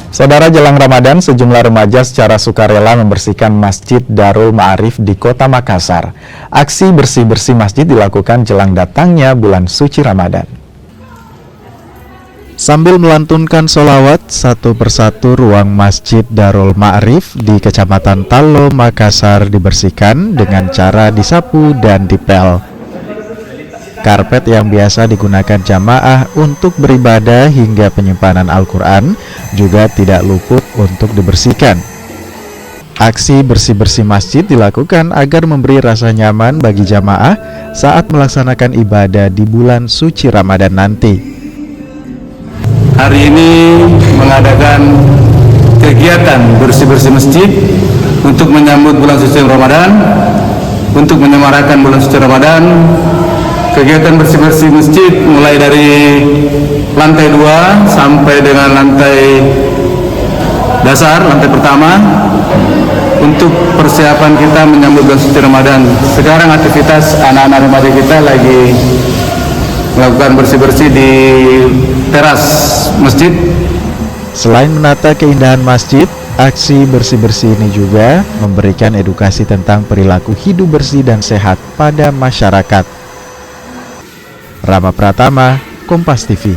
Saudara, jelang Ramadan, sejumlah remaja secara sukarela membersihkan Masjid Darul Ma'arif di Kota Makassar. Aksi bersih-bersih masjid dilakukan jelang datangnya bulan suci Ramadan. Sambil melantunkan sholawat, satu persatu ruang Masjid Darul Ma'arif di Kecamatan Talo, Makassar dibersihkan dengan cara disapu dan dipel. Karpet yang biasa digunakan jamaah untuk beribadah hingga penyimpanan Al-Quran juga tidak luput untuk dibersihkan. Aksi bersih-bersih masjid dilakukan agar memberi rasa nyaman bagi jamaah saat melaksanakan ibadah di bulan suci Ramadan nanti. Hari ini mengadakan kegiatan bersih-bersih masjid untuk menyambut bulan suci Ramadan, untuk menyemarakan bulan suci Ramadan. Kegiatan bersih-bersih masjid mulai dari lantai 2 sampai dengan lantai dasar, lantai pertama, untuk persiapan kita menyambut bulan suci Ramadan. Sekarang aktivitas anak-anak remaja kita lagi melakukan bersih-bersih di teras masjid. Selain menata keindahan masjid, aksi bersih-bersih ini juga memberikan edukasi tentang perilaku hidup bersih dan sehat pada masyarakat. Rama Pratama, Kompas TV.